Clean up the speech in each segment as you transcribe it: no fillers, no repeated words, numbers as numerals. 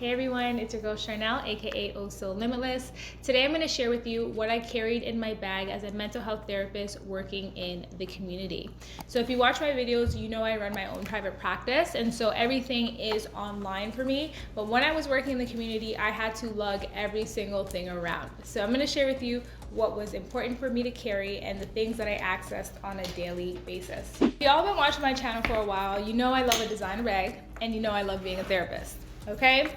Hey everyone, it's your girl Charnel, aka Oh So Limitless. Today I'm going to share with you what I carried in my bag as a mental health therapist working in the community. So if you watch my videos, you know I run my own private practice, and so everything is online for me. But when I was working in the community, I had to lug every single thing around. So I'm going to share with you what was important for me to carry and the things that I accessed on a daily basis. If y'all been watching my channel for a while, you know I love a designer bag, and you know I love being a therapist. Okay,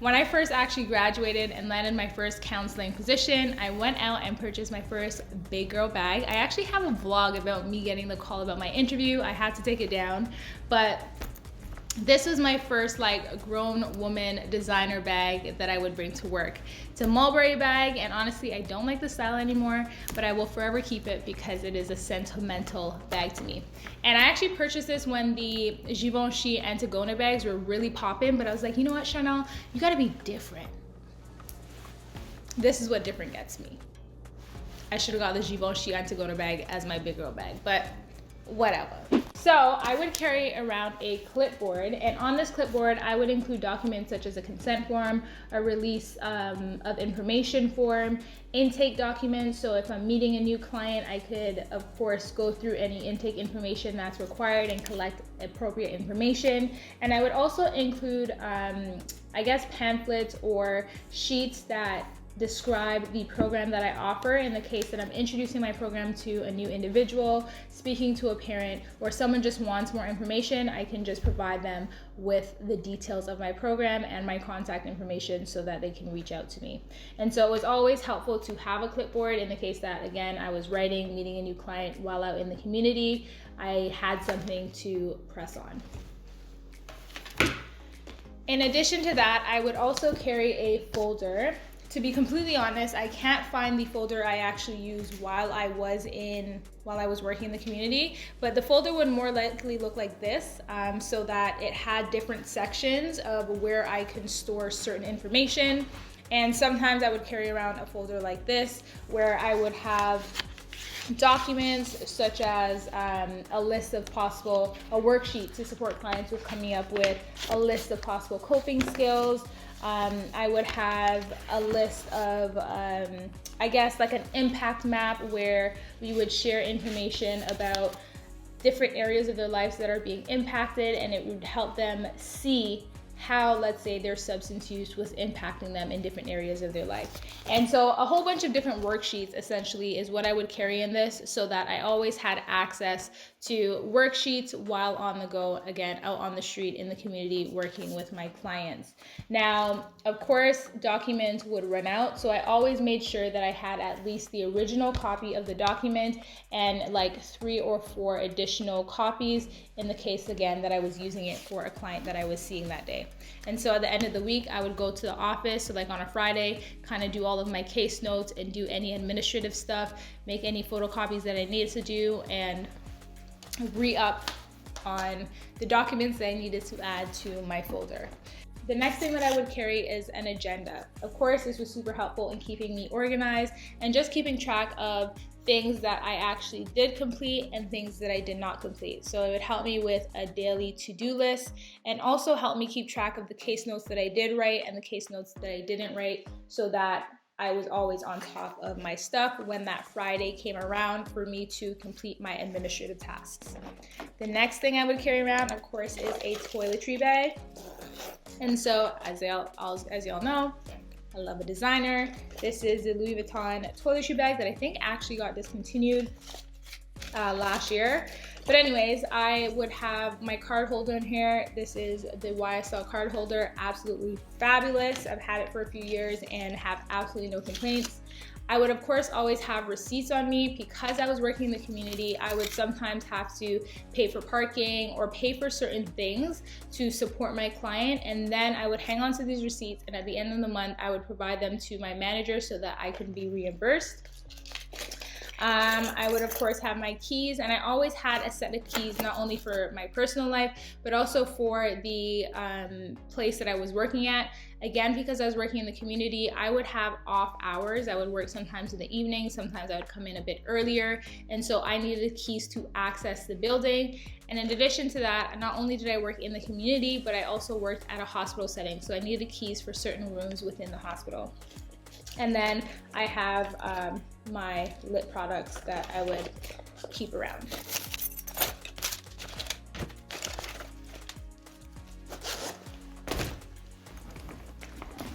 when I first actually graduated and landed my first counseling position, I went out and purchased my first big girl bag. I actually have a vlog about me getting the call about my interview. I had to take it down, but this was my first grown woman designer bag that I would bring to work. It's a mulberry bag, and honestly I don't like the style anymore, but I will forever keep it because it is a sentimental bag to me. And I actually purchased this when the Givenchy Antigona bags were really popping, but I was like, you know what, Chanel, you gotta be different. This is what different gets me. I should have got the Givenchy Antigona bag as my big girl bag, but whatever. So I would carry around a clipboard, and on this clipboard I would include documents such as a consent form, a release of information form, intake documents. So if I'm meeting a new client, I could of course go through any intake information that's required and collect appropriate information. And I would also include I guess pamphlets or sheets that describe the program that I offer in the case that I'm introducing my program to a new individual, speaking to a parent, or someone just wants more information. I can just provide them with the details of my program and my contact information so that they can reach out to me. And so it was always helpful to have a clipboard in the case that, again, I was writing, meeting a new client while out in the community. I had something to press on. In addition to that, I would also carry a folder. To be completely honest, I can't find the folder I actually used while I was working in the community, but the folder would more likely look like this, so that it had different sections of where I can store certain information. And sometimes I would carry around a folder like this where I would have documents such as a list of a worksheet to support clients with coming up with a list of possible coping skills. I would have a list of, I guess, like an impact map where we would share information about different areas of their lives that are being impacted, and it would help them see how, let's say, their substance use was impacting them in different areas of their life. And so a whole bunch of different worksheets essentially is what I would carry in this, so that I always had access to worksheets while on the go, again, out on the street in the community working with my clients. Now, of course, documents would run out, so I always made sure that I had at least the original copy of the document and like 3 or 4 additional copies in the case, again, that I was using it for a client that I was seeing that day. And so at the end of the week, I would go to the office, so like on a Friday, kind of do all of my case notes and do any administrative stuff, make any photocopies that I needed to do, and re-up on the documents that I needed to add to my folder. The next thing that I would carry is an agenda. Of course, this was super helpful in keeping me organized and just keeping track of things that I actually did complete and things that I did not complete. So it would help me with a daily to-do list, and also help me keep track of the case notes that I did write and the case notes that I didn't write, so that I was always on top of my stuff when that Friday came around for me to complete my administrative tasks. The next thing I would carry around, of course, is a toiletry bag. And so, as y'all know, I love a designer. This is the Louis Vuitton toiletry bag that I think actually got discontinued last year. But anyways, I would have my card holder in here. This is the YSL card holder, absolutely fabulous. I've had it for a few years and have absolutely no complaints. I would of course always have receipts on me because I was working in the community. I would sometimes have to pay for parking or pay for certain things to support my client, and then I would hang on to these receipts, and at the end of the month I would provide them to my manager so that I could be reimbursed. I would of course have my keys, and I always had a set of keys, not only for my personal life, but also for the place that I was working at. Again, because I was working in the community, I would have off hours. I would work sometimes in the evening, sometimes I would come in a bit earlier, and so I needed keys to access the building. And in addition to that, not only did I work in the community, but I also worked at a hospital setting, so I needed keys for certain rooms within the hospital. And then I have my lip products that I would keep around.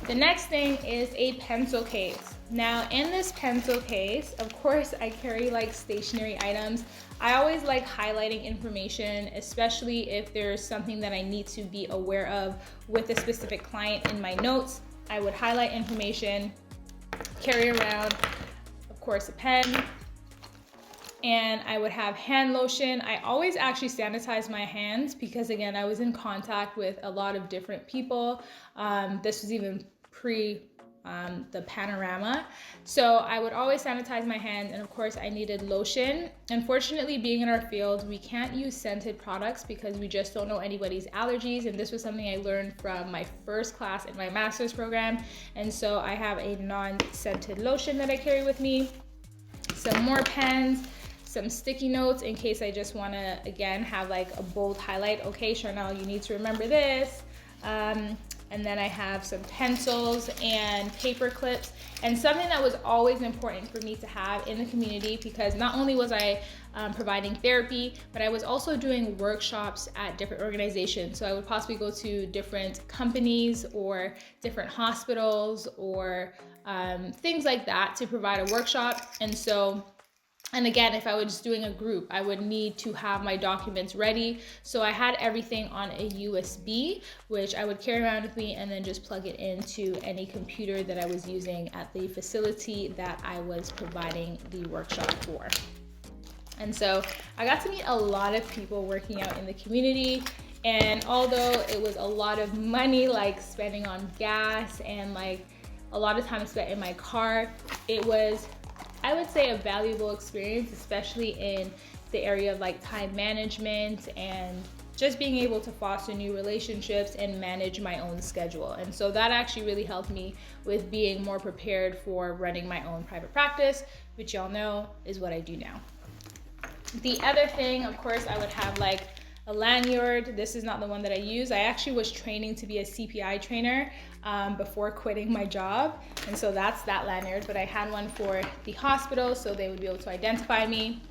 The next thing is a pencil case. Now in this pencil case, of course, I carry like stationery items. I always like highlighting information, especially if there's something that I need to be aware of with a specific client in my notes. I would highlight information, carry around, of course, a pen, and I would have hand lotion. I always actually sanitize my hands because, again, I was in contact with a lot of different people. This was even pre the panorama. So I would always sanitize my hands, and of course I needed lotion. Unfortunately, being in our field, we can't use scented products because we just don't know anybody's allergies, and this was something I learned from my first class in my master's program. And so I have a non-scented lotion that I carry with me, some more pens, some sticky notes in case I just want to, again, have like a bold highlight. Okay, Charnel, you need to remember this. And then I have some pencils and paper clips, and something that was always important for me to have in the community, because not only was I providing therapy, but I was also doing workshops at different organizations. So I would possibly go to different companies or different hospitals or things like that to provide a workshop. And again, if I was just doing a group, I would need to have my documents ready. So I had everything on a USB, which I would carry around with me and then just plug it into any computer that I was using at the facility that I was providing the workshop for. And so I got to meet a lot of people working out in the community. And although it was a lot of money, like spending on gas and like a lot of time spent in my car, it was, I would say, a valuable experience, especially in the area of like time management and just being able to foster new relationships and manage my own schedule. And so that actually really helped me with being more prepared for running my own private practice, which y'all know is what I do now. The other thing, of course, I would have like a lanyard. This is not the one that I use. I actually was training to be a CPI trainer before quitting my job. And so that's that lanyard, but I had one for the hospital so they would be able to identify me.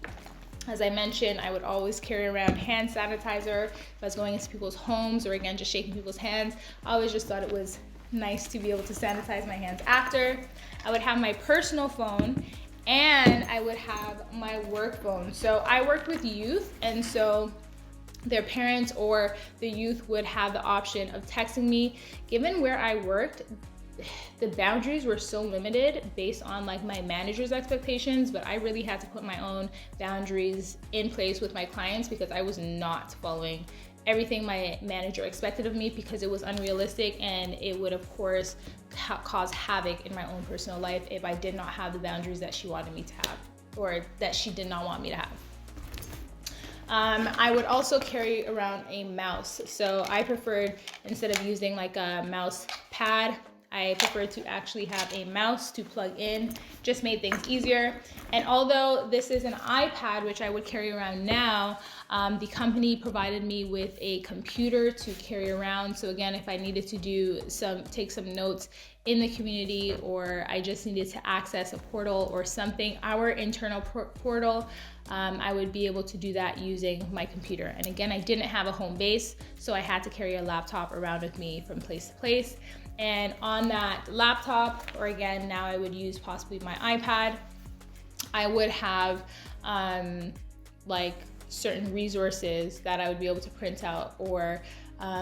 As I mentioned, I would always carry around hand sanitizer if I was going into people's homes or, again, just shaking people's hands. I always just thought it was nice to be able to sanitize my hands after. I would have my personal phone, and I would have my work phone. So I worked with youth, and so their parents or the youth would have the option of texting me. Given where I worked, the boundaries were so limited based on like my manager's expectations, but I really had to put my own boundaries in place with my clients because I was not following everything my manager expected of me because it was unrealistic, and it would of course cause havoc in my own personal life if I did not have the boundaries that she wanted me to have, or that she did not want me to have. I would also carry around a mouse. So I preferred, instead of using like a mouse pad, I preferred to actually have a mouse to plug in. Just made things easier. And although this is an iPad, which I would carry around now, the company provided me with a computer to carry around. So again, if I needed to take some notes in the community, or I just needed to access a portal or something, our internal portal, I would be able to do that using my computer. And again, I didn't have a home base, so I had to carry a laptop around with me from place to place. And on that laptop, or again, now I would use possibly my iPad, I would have like certain resources that I would be able to print out, or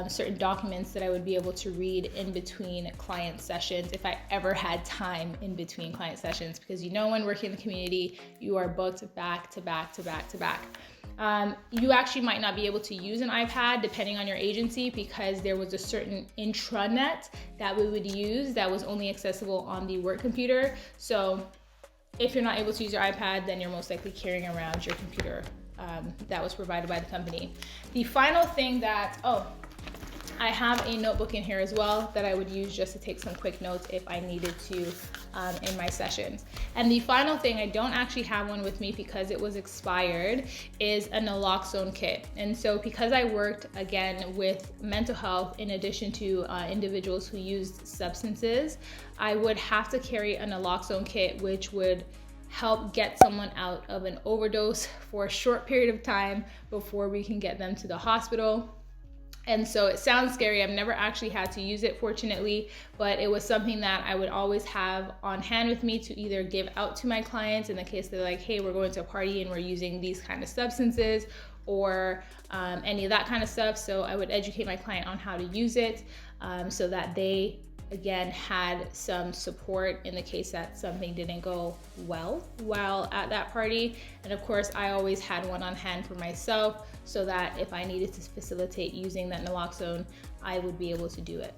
certain documents that I would be able to read in between client sessions if I ever had time in between client sessions, because you know when working in the community, you are booked back to back to back to back. You actually might not be able to use an iPad depending on your agency, because there was a certain intranet that we would use that was only accessible on the work computer. So if you're not able to use your iPad, then you're most likely carrying around your computer that was provided by the company. The final thing that, I have a notebook in here as well that I would use just to take some quick notes if I needed to in my sessions. And the final thing, I don't actually have one with me because it was expired, is a Naloxone kit. And so because I worked again with mental health in addition to individuals who used substances, I would have to carry a Naloxone kit, which would help get someone out of an overdose for a short period of time before we can get them to the hospital. And so it sounds scary. I've never actually had to use it, fortunately, but it was something that I would always have on hand with me to either give out to my clients in the case they're like, hey, we're going to a party and we're using these kind of substances, or any of that kind of stuff. So I would educate my client on how to use it so that they, again, had some support in the case that something didn't go well while at that party. And of course, I always had one on hand for myself so that if I needed to facilitate using that naloxone, I would be able to do it.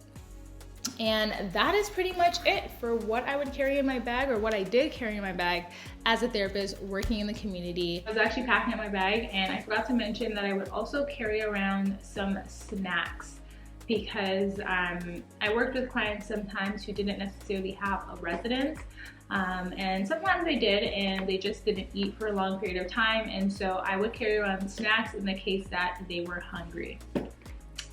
And that is pretty much it for what I would carry in my bag, or what I did carry in my bag as a therapist working in the community. I was actually packing up my bag, and I forgot to mention that I would also carry around some snacks, because I worked with clients sometimes who didn't necessarily have a residence, and sometimes they did and they just didn't eat for a long period of time, and so I would carry around snacks in the case that they were hungry. So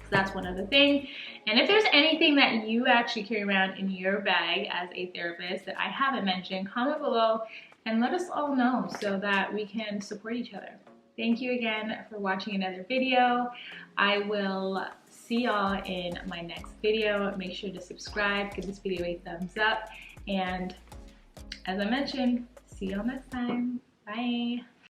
that's one other thing. And if there's anything that you actually carry around in your bag as a therapist that I haven't mentioned, comment below and let us all know so that we can support each other. Thank you again for watching another video. I will see y'all in my next video. Make sure to subscribe, give this video a thumbs up, and as I mentioned, see y'all next time. Bye.